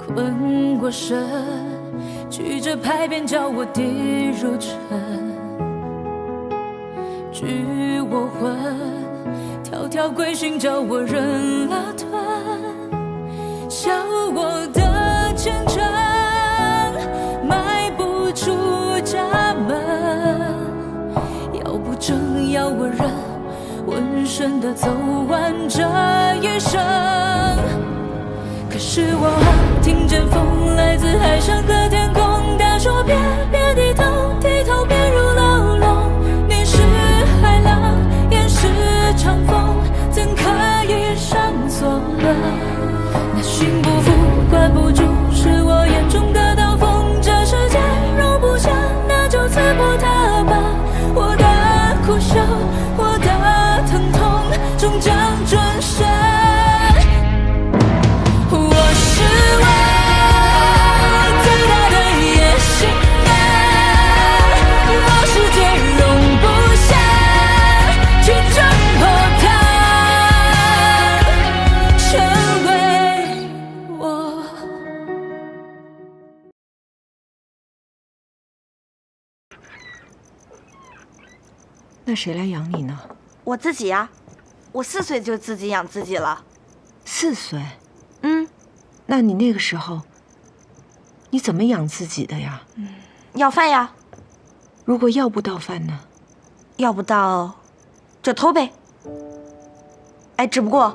困过身，曲折拍扁叫我跌入尘，拘我魂，条条规训叫我忍了吞，笑我的虔诚，迈不出家门，要不争要我忍，浑身的走完这一生。可是我听见风来自海上和天空，他说别低头，低头便入牢笼。你是海浪，也是长风，怎可以上锁了？那心不服，管不住，是我眼中的刀锋。这世界容不下，那就刺破它吧。我的苦笑，我的疼痛，终将转身。那谁来养你呢？我自己呀，我4岁就自己养自己了。4岁？嗯，那你那个时候，你怎么养自己的呀？要饭呀。如果要不到饭呢？要不到，就偷呗。哎，只不过，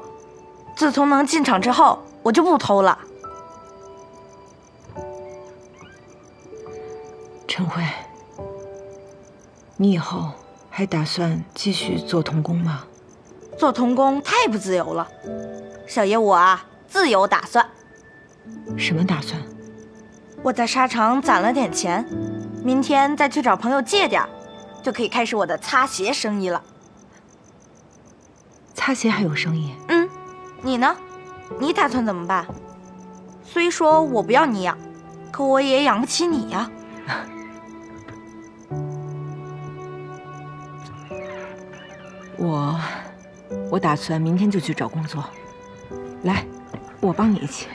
自从能进厂之后，我就不偷了。陈慧，你以后还打算继续做童工吗？做童工太不自由了，小爷我啊，自有打算。什么打算？我在沙场攒了点钱，明天再去找朋友借点，就可以开始我的擦鞋生意了。擦鞋还有生意？你呢？你打算怎么办？虽说我不要你养，可我也养不起你呀。我打算明天就去找工作。来，我帮你一起。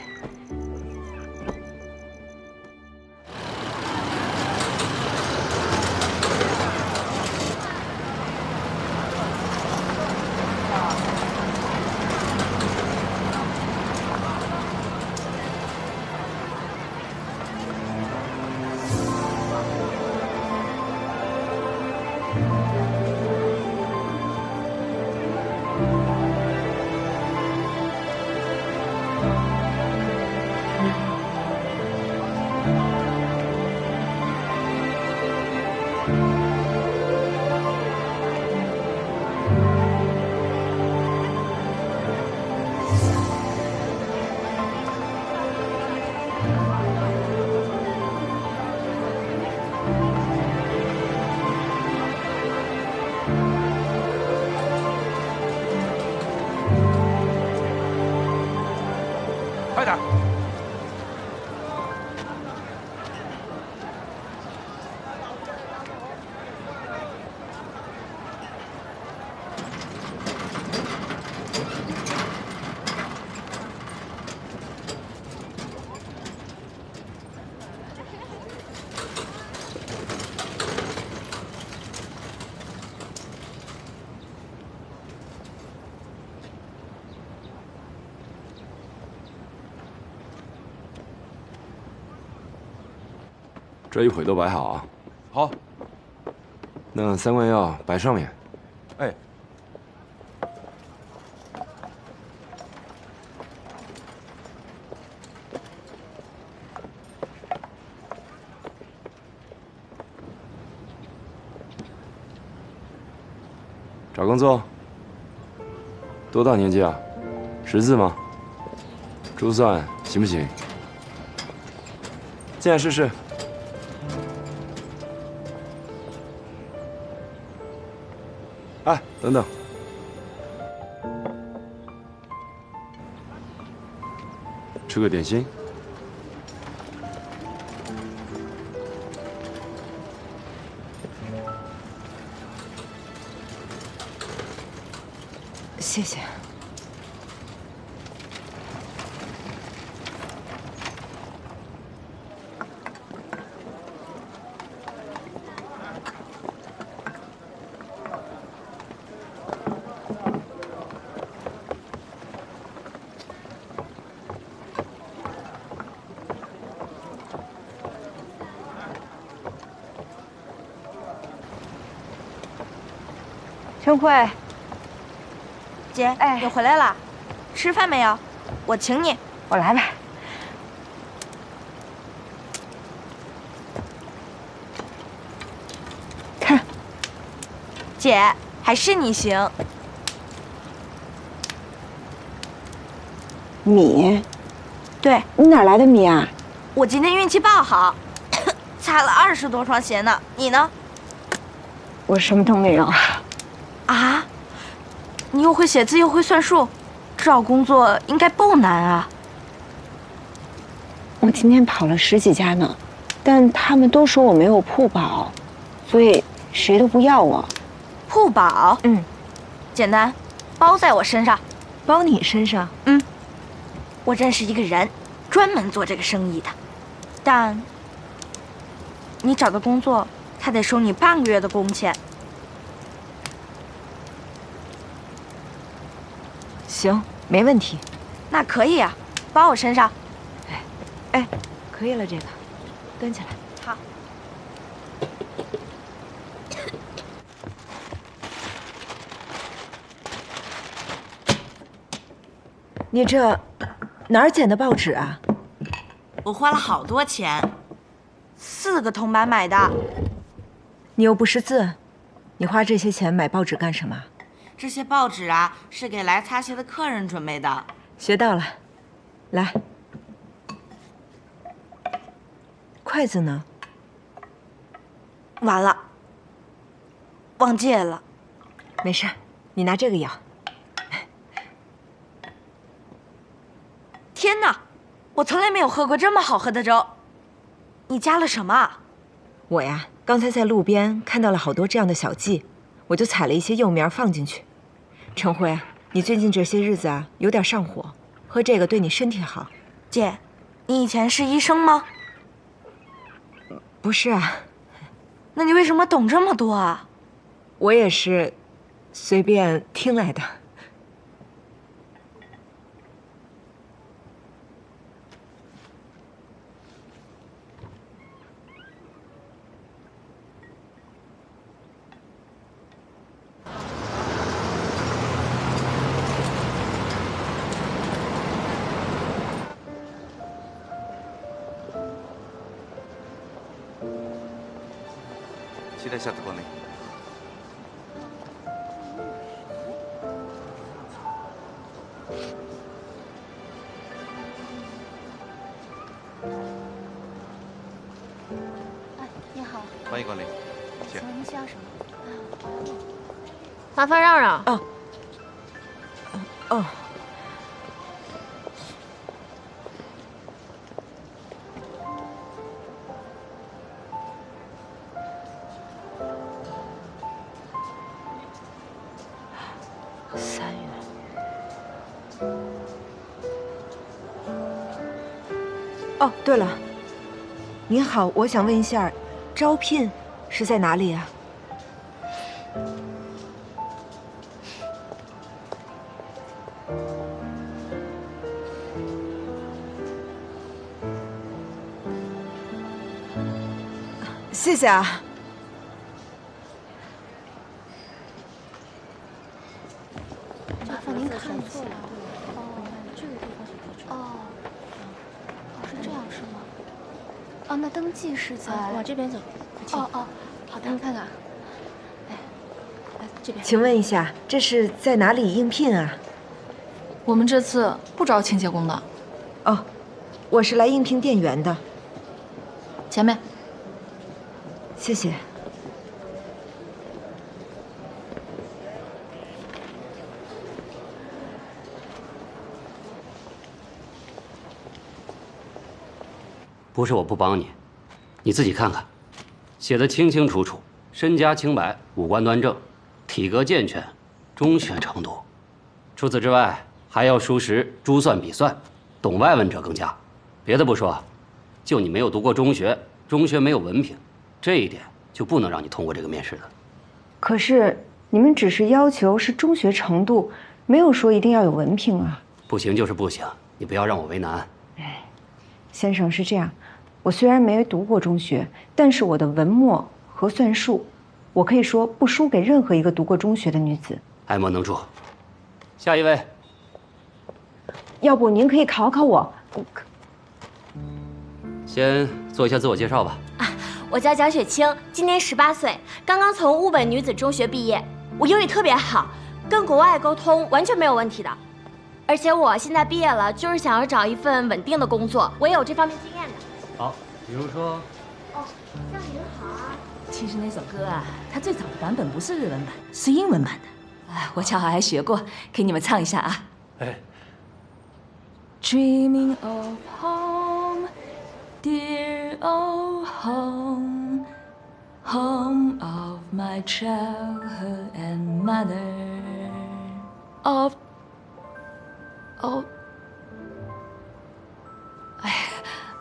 快点！这一会都摆好啊。好。那3罐药摆上面。哎。找工作？多大年纪啊？识字吗？珠算行不行？进来试试。哎，等等，吃个点心。谢谢。陈慧，姐，哎你回来了，吃饭没有？我请你。我来吧。看，姐，还是你行。米，对，你哪来的米啊？我今天运气爆好，踩了20多双鞋呢。你呢？我什么都没有。啊？你又会写字又会算数，找工作应该不难啊。我今天跑了10几家呢，但他们都说我没有铺保，所以谁都不要我。铺保？嗯，简单，包在我身上。包你身上？嗯，我认识一个人，专门做这个生意的，但你找的工作，他得收你半个月的工钱。行，没问题。那可以啊，包我身上。哎，可以了，这个，端起来。好。你这哪儿捡的报纸啊？我花了好多钱，4个铜板买的。你又不识字，你花这些钱买报纸干什么？这些报纸啊，是给来擦鞋的客人准备的。学到了，来。筷子呢？完了，忘记了。没事，你拿这个舀。天哪，我从来没有喝过这么好喝的粥。你加了什么啊？我呀，刚才在路边看到了好多这样的小剂，我就采了一些幼苗放进去。陈辉，你最近这些日子啊，有点上火，喝这个对你身体好。姐，你以前是医生吗？不是啊。那你为什么懂这么多啊？我也是随便听来的。期待下次光临。哎，你好，欢迎光临，请。请问您需要什么？麻烦让让。哦。哦。3元。哦，对了，您好，我想问一下，招聘是在哪里啊？谢谢啊。麻烦您看一下。哦，这个地方是哦，是这样是吗？哦，那登记是在往这边走。哦哦，好的，您看看。哎，来这边。请问一下，这是在哪里应聘啊？我们这次不招清洁工的。哦，我是来应聘店员的。前面。谢谢。不是我不帮你，你自己看看，写的清清楚楚，身家清白，五官端正，体格健全，中学程度。除此之外，还要熟识珠算笔算，懂外文者更佳。别的不说，就你没有读过中学，中学没有文凭，这一点就不能让你通过这个面试的。可是你们只是要求是中学程度，没有说一定要有文凭啊。不行就是不行，你不要让我为难。先生是这样，我虽然没读过中学，但是我的文墨和算术我可以说不输给任何一个读过中学的女子。爱莫能助。下一位，要不您可以考考我？先做一下自我介绍吧。我叫蒋雪清，今年18岁，刚刚从乌本女子中学毕业。我英语特别好，跟国外沟通完全没有问题的。而且我现在毕业了，就是想要找一份稳定的工作，我也有这方面经验的。好，比如说，向您好啊。其实那首歌啊，它最早的版本不是日文版，是英文版的。我恰好还学过，给你们唱一下啊。哎。Dreaming of home, dear old home, home of my childhood and mother of,哎，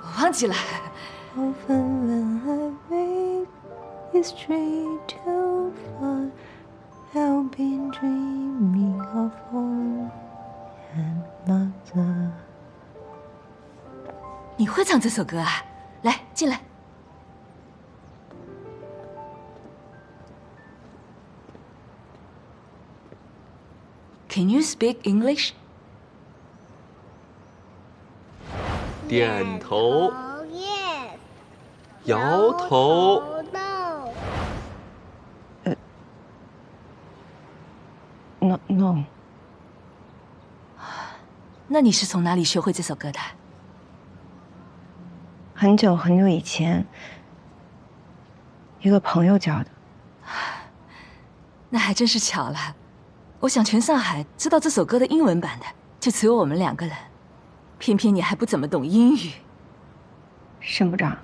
我忘记了。Often when I wake, it's straight too far. I've been dreaming of home and mother. 你会唱这首歌啊？来，进来。Can you speak English? 点头。Yes。摇头。No。那你是从哪里学会这首歌的？很久很久以前，一个朋友教的。那还真是巧了。我想全上海知道这首歌的英文版的，就只有我们2个人。偏偏你还不怎么懂英语。沈部长，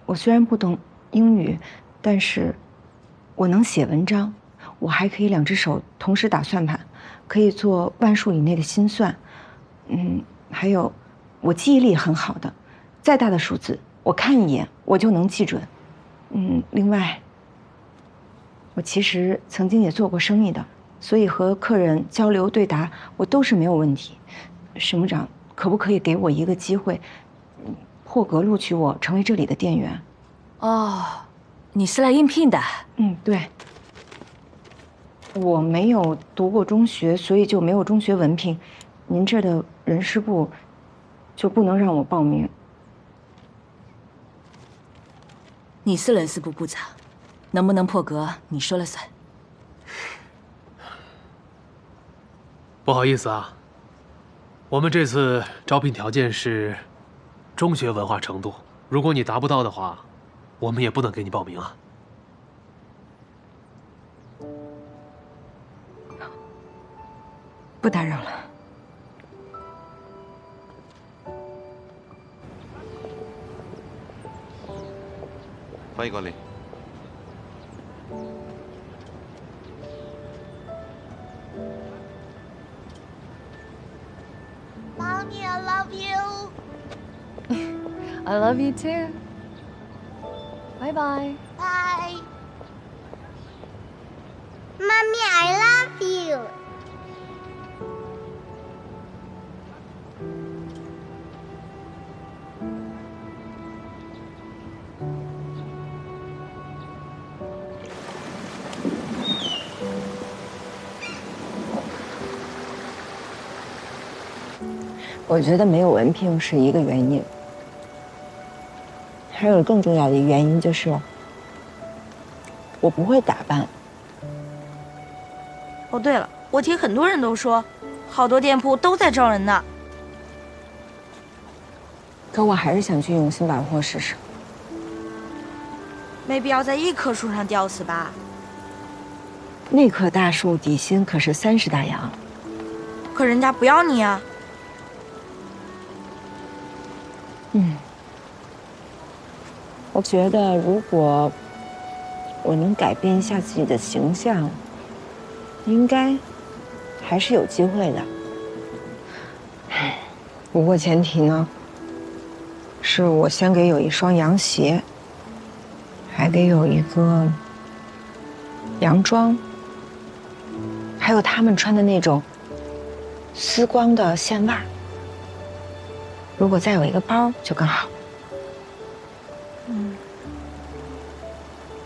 我虽然不懂英语，但是我能写文章，我还可以2只手同时打算盘，可以做万数以内的心算。还有，我记忆力很好的，再大的数字，我看一眼我就能记准。另外，我其实曾经也做过生意的，所以和客人交流对答，我都是没有问题。沈部长，可不可以给我一个机会，破格录取我成为这里的店员？哦，你是来应聘的？对。我没有读过中学，所以就没有中学文凭。您这的人事部就不能让我报名？你是人事部部长，能不能破格你说了算。不好意思啊，我们这次招聘条件是中学文化程度，如果你达不到的话，我们也不能给你报名啊。不打扰了。欢迎光临。Mommy, I love you. I love you too. Bye bye. Bye. Mommy, I love you. 我觉得没有文凭是一个原因，还有更重要的原因就是，我不会打扮。哦，对了，我听很多人都说，好多店铺都在招人呢。可我还是想去永兴百货试试。没必要在一棵树上吊死吧？那棵大树底薪可是30大洋。可人家不要你啊。我觉得如果我能改变一下自己的形象，应该还是有机会的。不过前提呢，是我先得有一双洋鞋，还得有一个洋装，还有他们穿的那种丝光的线袜。如果再有一个包就更好。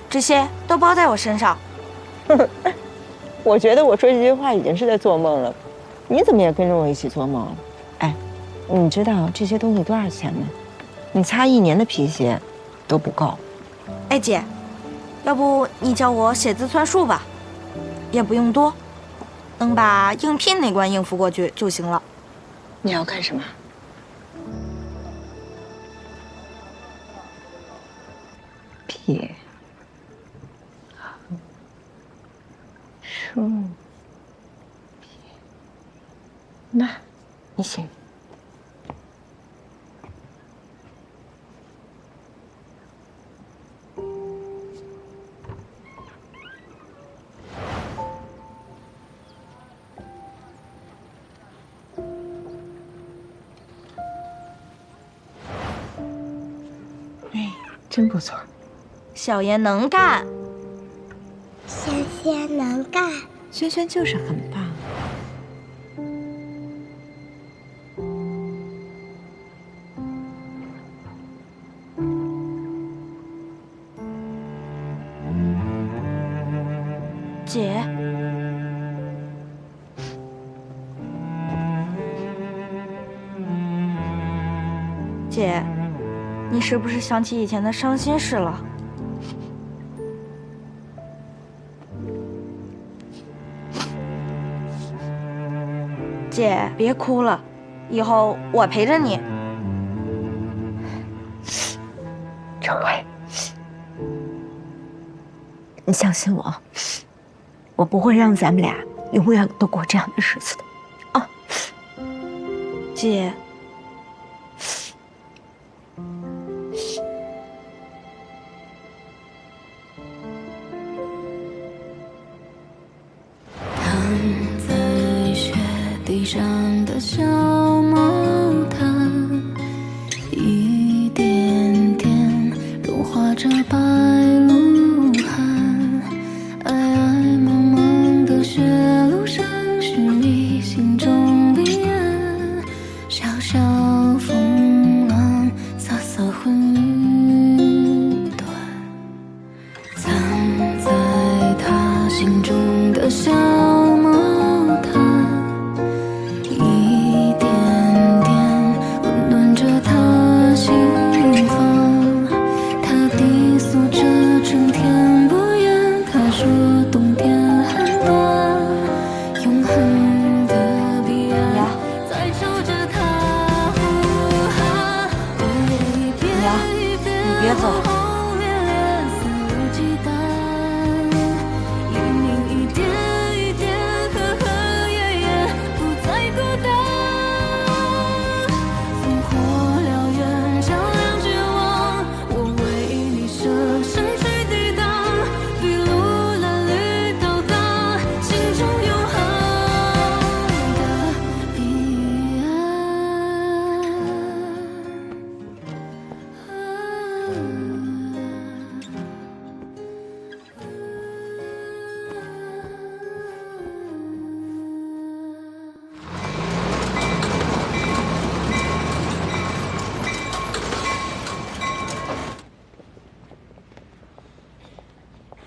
这些都包在我身上，我觉得我说这句话已经是在做梦了，你怎么也跟着我一起做梦了？哎，你知道这些东西多少钱吗？你擦1年的皮鞋都不够。哎姐，要不你教我写字算数吧，也不用多，能把应聘那关应付过去就行了。你要干什么？撇竖撇，那你写。哎，真不错。小妍能干，轩轩能干，轩轩就是很棒。姐，姐，你是不是想起以前的伤心事了？姐，别哭了，以后我陪着你。周慧，你相信我，我不会让咱们俩永远都过这样的日子的，啊！姐，地上的小毛毯，一点点融化着白鹿汗。爱爱茫茫的雪路上，是你心中彼岸。小小风浪，瑟瑟混云端，藏在他心中的小毛毯。别走。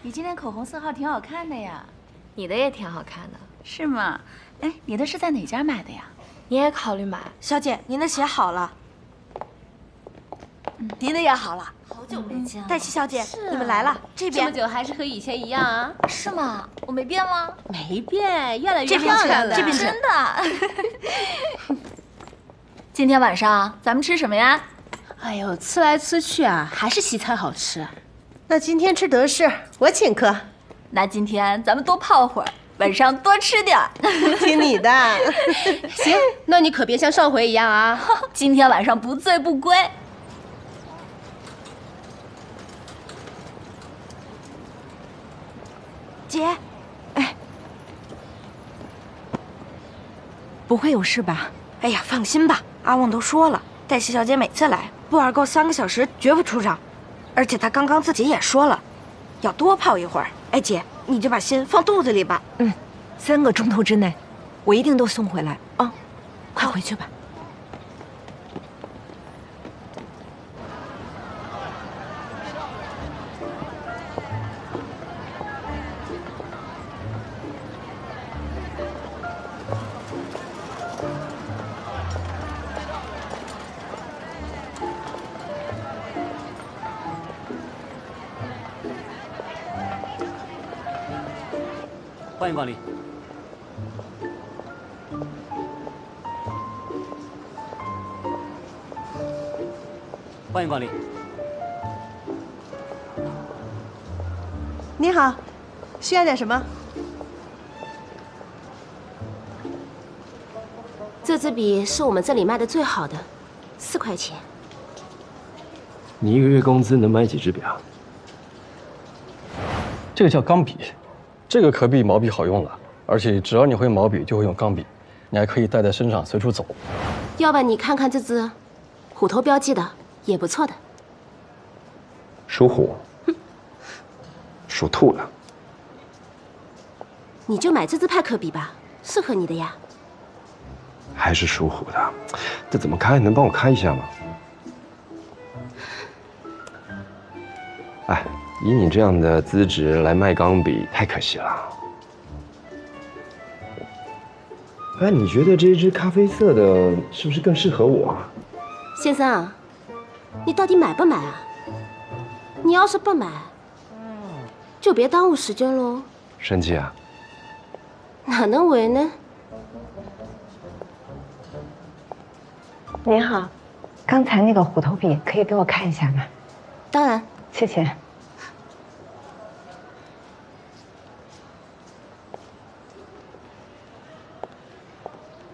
你今天口红色号挺好看的呀，你的也挺好看的，是吗？哎，你的是在哪家买的呀？你也考虑买？小姐，您的鞋好了。您的也好了，好久没见了。黛西小姐，你们来了，这边。这么久还是和以前一样啊？是吗？我没变吗？没变，越来越漂亮了。这边请。真的。今天晚上咱们吃什么呀？哎呦，吃来吃去啊，还是西餐好吃。那今天吃德式，我请客。那今天咱们多泡会儿，晚上多吃点儿。听你的。行，那你可别像上回一样啊！今天晚上不醉不归。姐，哎，不会有事吧？哎呀，放心吧，阿旺都说了，黛西小姐每次来不玩够3个小时绝不出场。而且他刚刚自己也说了，要多泡一会儿。哎，姐，你就把心放肚子里吧。3个钟头之内，我一定都送回来啊！快回去吧。欢迎光临。欢迎光临。你好，需要点什么？这支笔是我们这里卖的最好的，4块钱。你一个月工资能买几支笔啊？这个叫钢笔，这个可比毛笔好用了，而且只要你会毛笔，就会用钢笔，你还可以带在身上随处走。要不然你看看这支，虎头标记的，也不错的。属虎，属兔的。你就买这支派克笔吧，适合你的呀。还是属虎的，这怎么开？能帮我开一下吗？哎，以你这样的资质来卖钢笔，太可惜了。哎，你觉得这一支咖啡色的是不是更适合我啊？先生，你到底买不买啊？你要是不买，就别耽误时间喽。生气啊？哪能为呢？您好，刚才那个虎头笔可以给我看一下吗？当然，谢谢。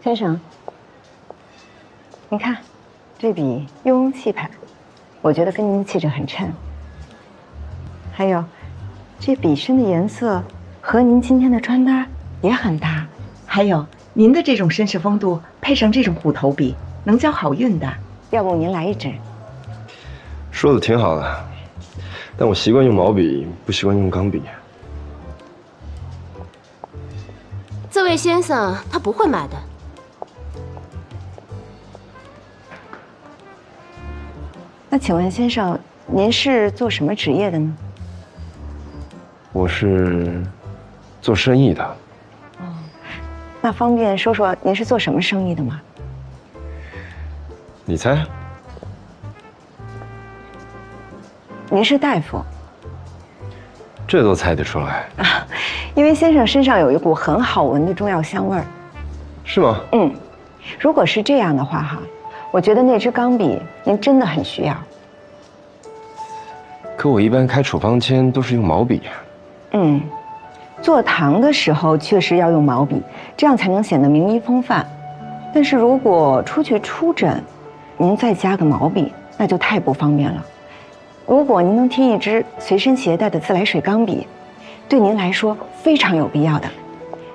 先生，您看，这笔雍容气派，我觉得跟您的气质很衬。还有，这笔身的颜色和您今天的穿搭也很搭。还有，您的这种绅士风度配上这种虎头笔，能交好运的。要不您来一支？说的挺好的，但我习惯用毛笔，不习惯用钢笔。这位先生他不会买的。那请问先生，您是做什么职业的呢？我是做生意的。哦，那方便说说您是做什么生意的吗？你猜？您是大夫。这都猜得出来啊？因为先生身上有一股很好闻的中药香味儿。是吗？嗯，如果是这样的话哈，我觉得那支钢笔您真的很需要。可我一般开处方签都是用毛笔。嗯，做糖的时候确实要用毛笔，这样才能显得名医风范。但是如果出去出诊，您再加个毛笔，那就太不方便了。如果您能贴一支随身携带的自来水钢笔，对您来说非常有必要的。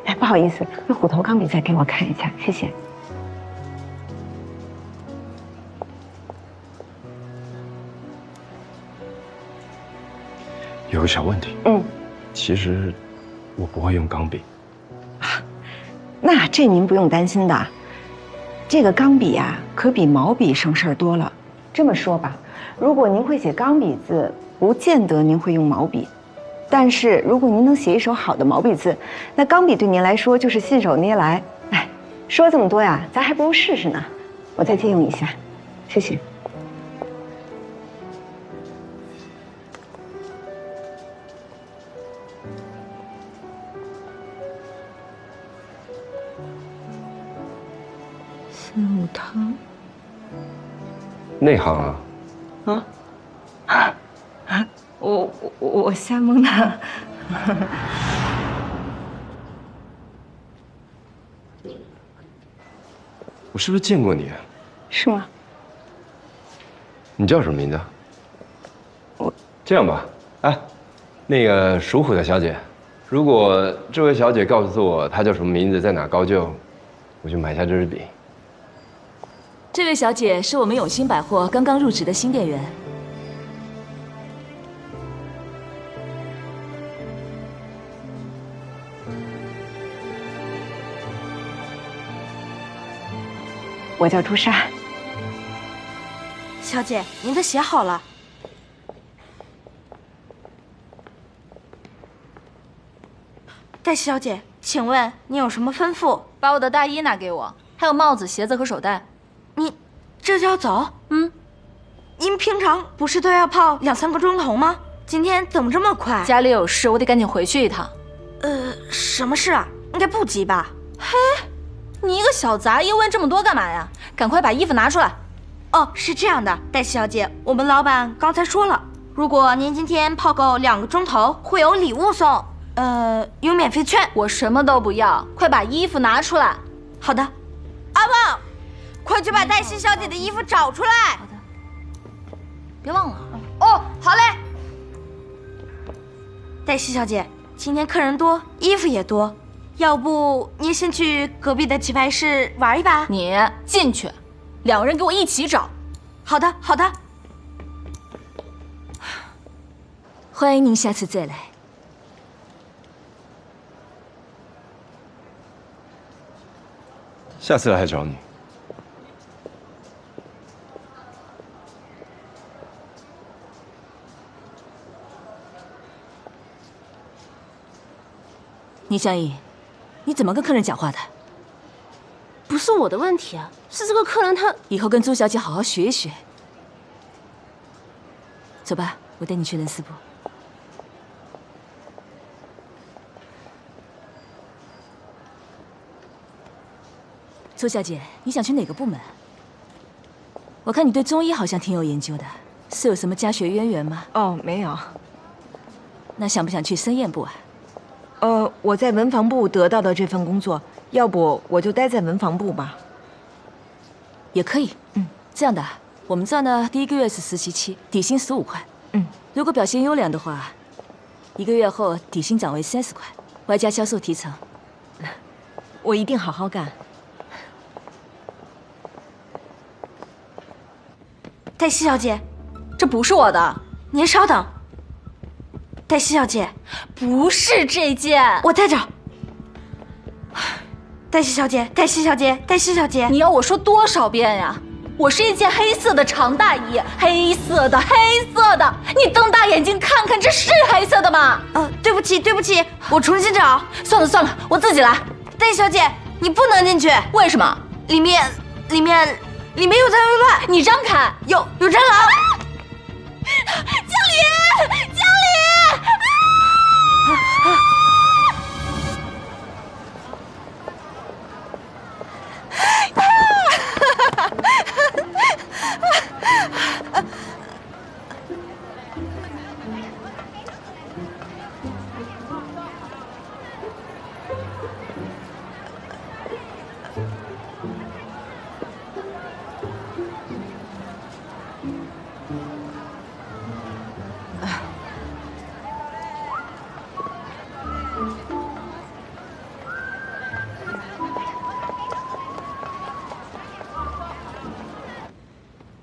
哎，不好意思，那虎头钢笔再给我看一下，谢谢。有个小问题。嗯，其实我不会用钢笔。那这您不用担心的。这个钢笔啊，可比毛笔省事儿多了。这么说吧，如果您会写钢笔字，不见得您会用毛笔。但是如果您能写一手好的毛笔字，那钢笔对您来说就是信手拈来。哎，说这么多呀，咱还不如试试呢。我再借用一下，谢谢。四物汤。内行啊。啊！我瞎蒙的。我是不是见过你？是吗？你叫什么名字？我这样吧，哎，那个属虎的小姐，如果这位小姐告诉我她叫什么名字，在哪高就，我就买下这支笔。这位小姐是我们永兴百货刚刚入职的新店员。我叫朱砂。小姐，您的鞋好了。黛西小姐，请问您有什么吩咐？把我的大衣拿给我，还有帽子、鞋子和手袋。你这就要走？嗯。您平常不是都要泡2、3个钟头吗？今天怎么这么快？家里有事，我得赶紧回去一趟。什么事啊？应该不急吧？嘿，你一个小杂役问这么多干嘛呀？赶快把衣服拿出来。哦，是这样的，戴西小姐，我们老板刚才说了，如果您今天泡够2个钟头，会有礼物送，有免费券。我什么都不要，快把衣服拿出来。好的，阿旺，快去把黛西小姐的衣服找出来。好的，别忘了。哦，好嘞。黛西小姐，今天客人多，衣服也多，要不你先去隔壁的棋牌室玩一把？你进去，2个人给我一起找。好的，好的。欢迎您下次再来。下次来还找你。倪香怡，你怎么跟客人讲话的？不是我的问题啊，是这个客人他以后跟朱小姐好好学一学。走吧，我带你去人事部。朱小姐，你想去哪个部门？我看你对中医好像挺有研究的，是有什么家学渊源吗？哦，没有。那想不想去生验部啊？我在文房部得到的这份工作，要不我就待在文房部吧。也可以。这样的，我们这儿呢，第1个月是实习期，底薪15块。如果表现优良的话，1个月后底薪涨为30块，外加销售提成。我一定好好干。黛西小姐，这不是我的。您稍等。黛西小姐，不是这件，我带着。黛西小姐，黛西小姐，黛西小姐，你要我说多少遍呀？我是一件黑色的长大衣，黑色的，黑色的。你瞪大眼睛看看，这是黑色的吗？对不起，对不起，我重新找。算了算了，我自己来。黛西小姐，你不能进去。为什么？里面有脏有乱。你让开。有蟑螂。经理，经理！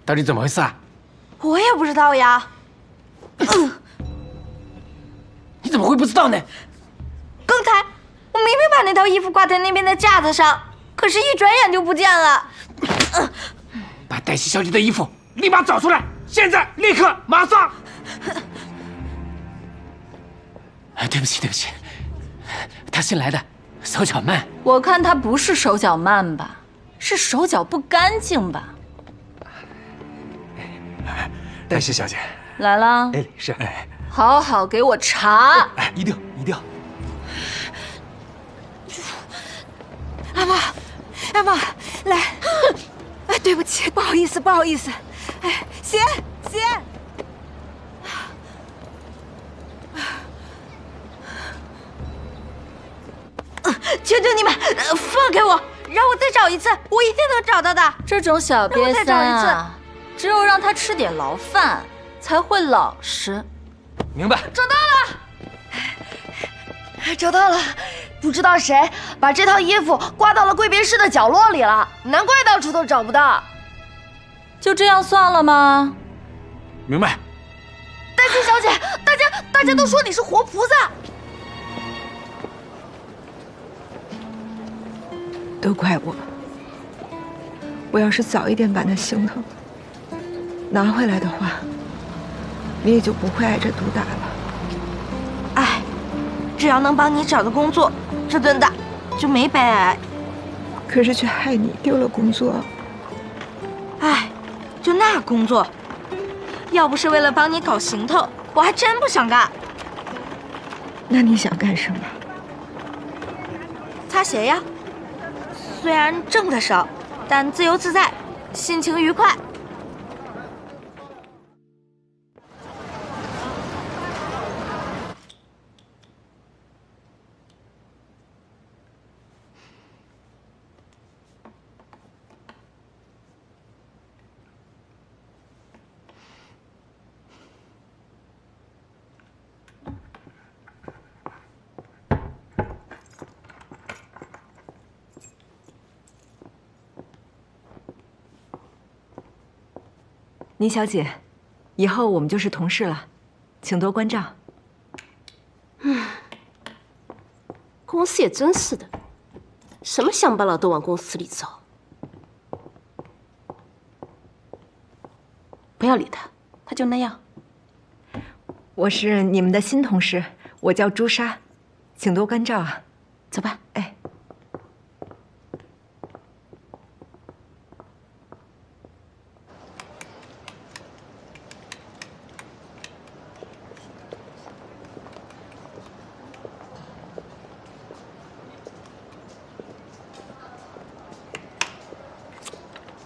到底怎么回事啊？我也不知道呀。你怎么会不知道呢？刚才我明明把那套衣服挂在那边的架子上，可是一转眼就不见了。把黛西小姐的衣服立马找出来，现在，立刻，马上！对不起，对不起，他新来的，手脚慢。我看他不是手脚慢吧，是手脚不干净吧。黛西小姐来了。哎，是。好好给我查。一定一定。阿妈，阿妈，来。对不起，不好意思，不好意思。鞋。求求你们，放开我，让我再找一次，我一定能找到的。这种小瘪三啊，只有让他吃点牢饭，才会老实。明白。找到了，不知道谁把这套衣服挂到了贵宾室的角落里了，难怪到处都找不到。就这样算了吗？明白。黛西小姐，大家都说你是活菩萨。都怪我，我要是早一点把那行头拿回来的话，你也就不会挨着毒打了。哎，只要能帮你找到工作，这顿打就没白挨。可是却害你丢了工作。哎，就那工作，要不是为了帮你搞行头，我还真不想干。那你想干什么？擦鞋呀。虽然挣得少，但自由自在，心情愉快。倪小姐，以后我们就是同事了，请多关照。公司也真是的，什么乡巴佬都往公司里招。不要理他，他就那样。我是你们的新同事，我叫朱莎，请多关照啊。走吧。哎。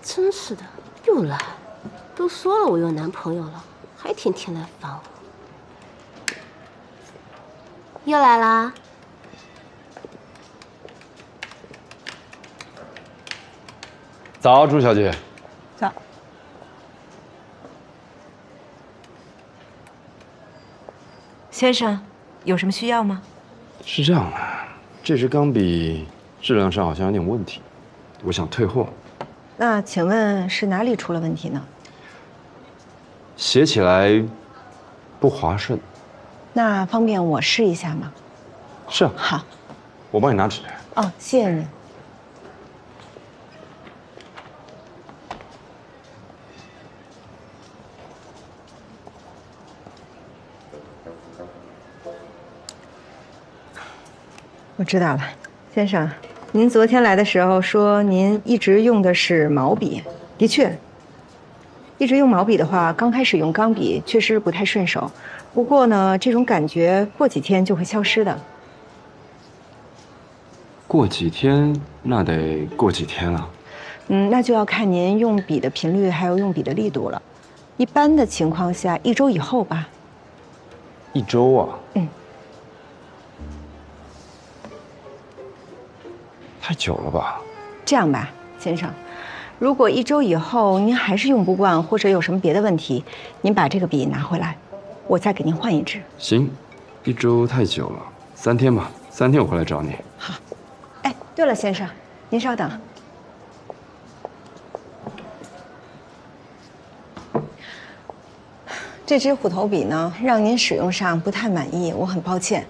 真是的，又来！都说了我有男朋友了，还天天来烦我。又来啦！早，朱小姐。早。先生，有什么需要吗？是这样的，这支钢笔质量上好像有点问题，我想退货。那请问是哪里出了问题呢？写起来不滑顺。那方便我试一下吗？是啊。好，我帮你拿纸。哦，谢谢你。我知道了，先生。您昨天来的时候说您一直用的是毛笔，的确，一直用毛笔的话，刚开始用钢笔确实不太顺手。不过呢，这种感觉过几天就会消失的。过几天，那得过几天了。那就要看您用笔的频率还有用笔的力度了。一般的情况下，1周以后吧。1周啊？太久了吧？这样吧，先生，如果1周以后您还是用不惯，或者有什么别的问题，您把这个笔拿回来，我再给您换一支。行，1周太久了，3天吧，3天我回来找你。好。哎，对了，先生，您稍等。这支虎头笔呢，让您使用上不太满意，我很抱歉。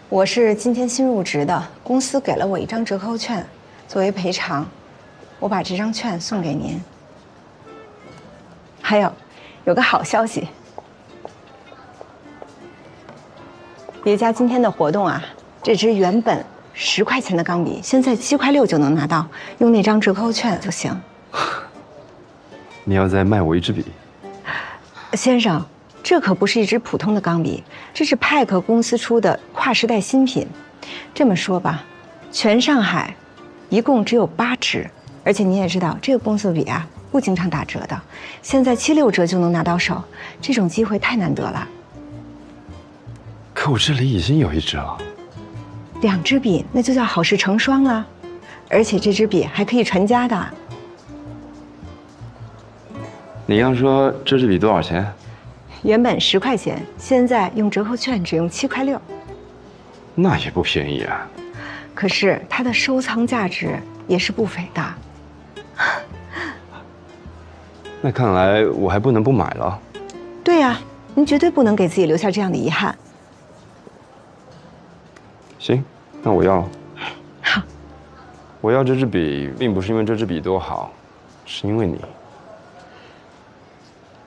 我是今天新入职的，公司给了我1张折扣券作为赔偿，我把这张券送给您。还有个好消息，别家今天的活动啊，这支原本10块钱的钢笔，现在7块6就能拿到，用那张折扣券就行。你要再卖我1支笔？先生，这可不是一支普通的钢笔，这是派克公司出的跨时代新品。这么说吧，全上海一共只有8支，而且你也知道，这个公司的笔啊不经常打折的，现在7、6折就能拿到手，这种机会太难得了。可我这里已经有1支了。2支笔，那就叫好事成双了，而且这支笔还可以传家的。你刚说这支笔多少钱？原本10块钱，现在用折扣券只用7块6，那也不便宜啊。可是它的收藏价值也是不菲的。那看来我还不能不买了。对呀，您绝对不能给自己留下这样的遗憾。行，那我要。好。我要这支笔，并不是因为这支笔多好，是因为你。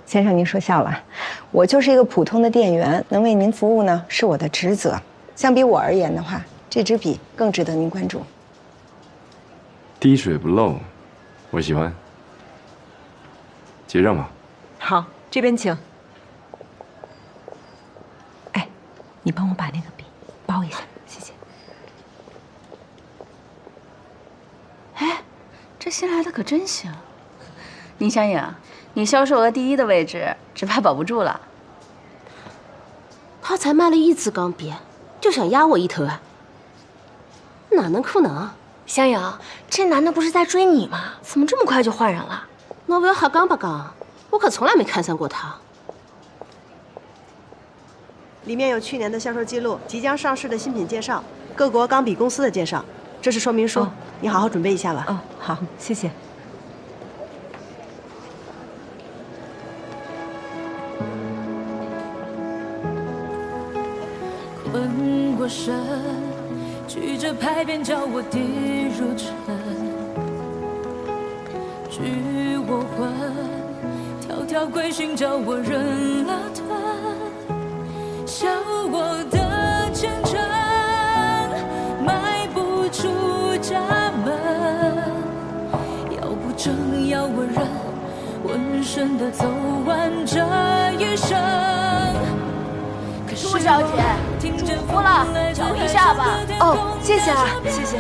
先生，您说笑了，我就是一个普通的店员，能为您服务呢，是我的职责。相比我而言的话，这支笔更值得您关注。滴水不漏，我喜欢。结账吧。好，这边请。哎，你帮我把那个笔包一下，谢谢。新来的可真行。宁香颖，你销售额第1的位置只怕保不住了。他才卖了1支钢笔，就想压我一头啊？哪能可能啊！香颖，这男的不是在追你吗？怎么这么快就换人了？我不要瞎讲不讲，我可从来没看上过他。里面有去年的销售记录、即将上市的新品介绍、各国钢笔公司的介绍，这是说明书，你好好准备一下吧。哦，好，谢谢。困过身，曲折拍扁叫我跌入沉，拘我魂，条条规训叫我忍了吞，笑我的虔诚，迈不出家门，要不正要我忍，浑身的走完这一生。朱小姐，嘱咐了，瞧一下吧。哦，谢谢啊，谢谢。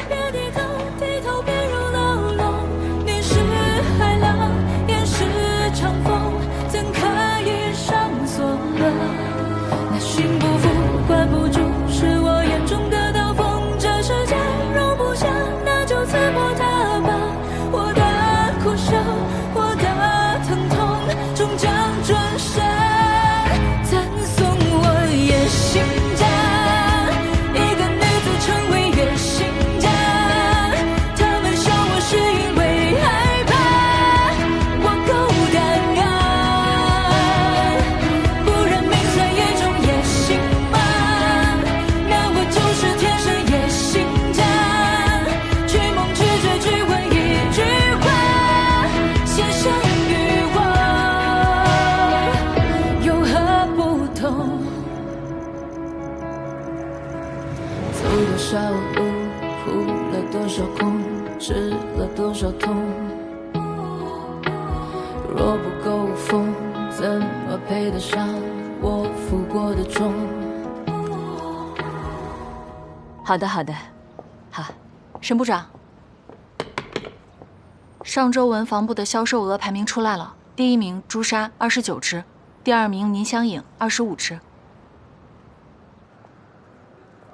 低头便入牢笼，你是海浪，也是长风，怎可以上锁了？那心不服，管不住，是我眼中的刀锋。这世界容不下，那就刺破它吧。我的苦笑，我的疼痛，终将转身。心家，一个女子成为月薪家，他们笑我是因为害怕我够胆敢，不然命算一种野心吗？那我就是天生野心家，去梦去追去问一句话，先生与我有何不同？走多少路，哭了多少空，吃了多少痛。若不够疯，怎么配得上我负过的重？好的，好的，好，沈部长，上周文房部的销售额排名出来了，第1名朱砂29支，第2名宁香颖25支。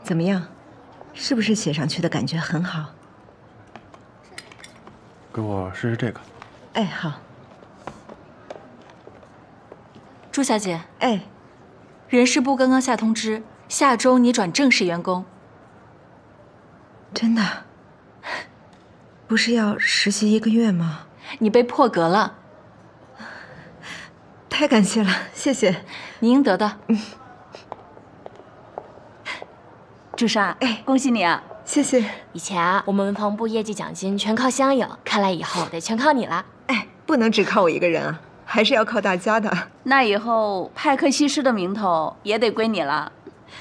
怎么样？是不是写上去的感觉很好？给我试试这个。哎，好。朱小姐，哎，人事部刚刚下通知，下周你转正式员工。真的？不是要实习1个月吗？你被破格了。太感谢了，谢谢。你应得的。朱砂，哎，恭喜你啊！谢谢。以前啊，我们文房部业绩奖金全靠香颖，看来以后得全靠你了。哎，不能只靠我一个人啊，还是要靠大家的。那以后派克西施的名头也得归你了。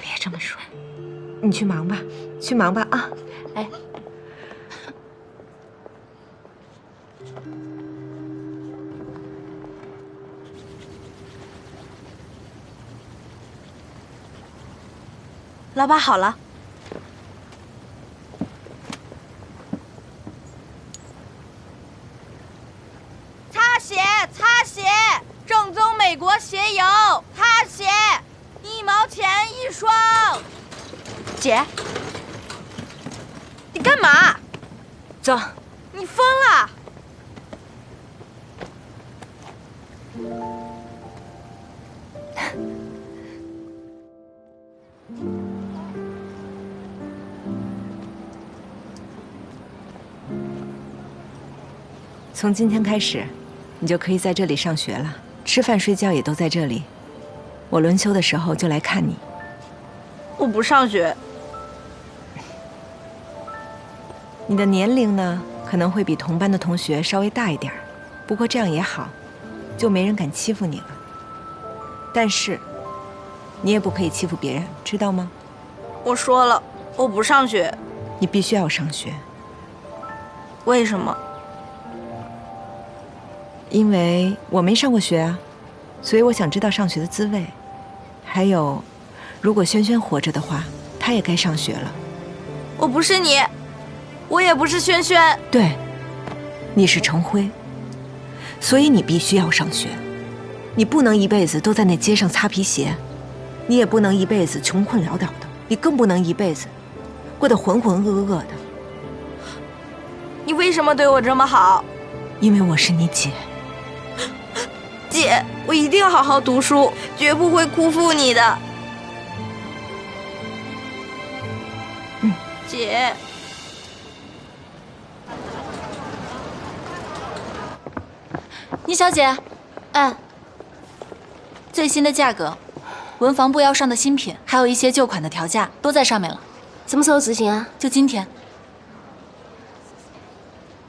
别这么说，你去忙吧，去忙吧啊！哎。老板好了。擦鞋，擦鞋，正宗美国鞋油，擦鞋，1毛钱1双。姐，你干嘛？走。你疯了！从今天开始，你就可以在这里上学了，吃饭睡觉也都在这里。我轮休的时候就来看你。我不上学。你的年龄呢，可能会比同班的同学稍微大一点，不过这样也好，就没人敢欺负你了。但是，你也不可以欺负别人，知道吗？我说了，我不上学。你必须要上学。为什么？因为我没上过学啊，所以我想知道上学的滋味。还有，如果轩轩活着的话，他也该上学了。我不是你，我也不是轩轩。对，你是程辉，所以你必须要上学。你不能一辈子都在那街上擦皮鞋，你也不能一辈子穷困潦倒的，你更不能一辈子过得浑浑噩噩的。你为什么对我这么好？因为我是你姐。姐，我一定好好读书，绝不会辜负你的。姐。倪小姐，哎，最新的价格，文房部要上的新品，还有一些旧款的调价都在上面了。什么时候执行啊？就今天。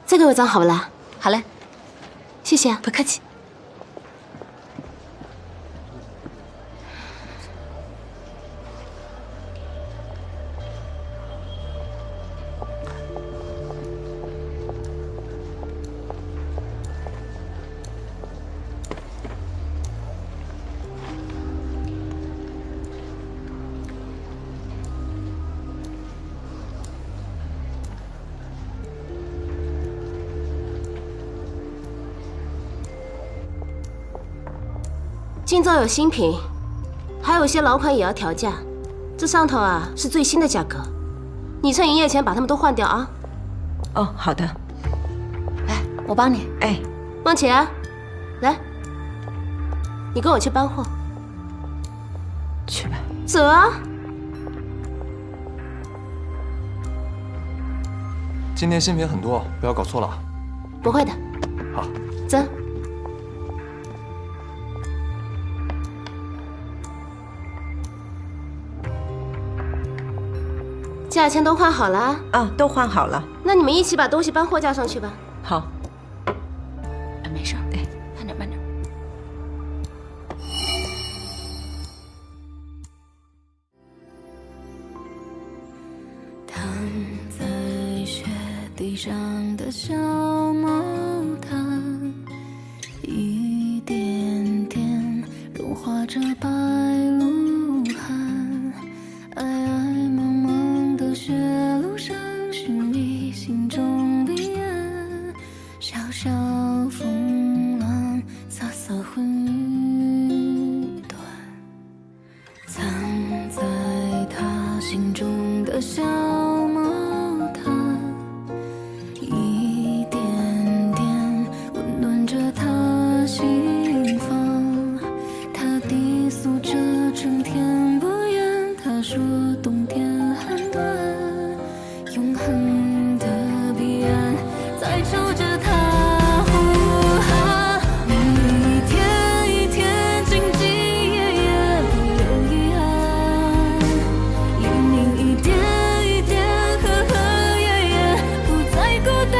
再给我一张好不啦？好嘞，谢谢啊。不客气。今朝有新品，还有一些老款也要调价。这上头啊是最新的价格，你趁营业前把它们都换掉啊。哦，好的。来，我帮你。哎，梦琪，来，你跟我去搬货。去吧。走啊！今天新品很多，不要搞错了啊。不会的。好，走。价钱都换好了啊？啊，都换好了。那你们一起把东西搬货架上去吧。好。没事，哎，慢点，慢点。躺在雪地上的小毛毯，一点点融化着白鹿汗，爱爱茫茫的雪路上，是你心中的眼，小小风浪洒洒混云端，藏在他心中的小毛毯，一点点温暖着他心房，他低诉着春天不远，他说冬天很短，永恒的彼岸在朝着他呼喊，一天一天兢兢业业不留遗憾，黎明一点一点和和夜夜不再孤单，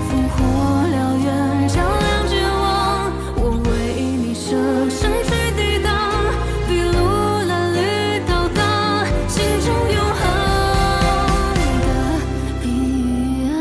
烽火燎原照亮绝望，我为你舍身去抵挡，筚路蓝缕飘荡，心中永恒的彼岸。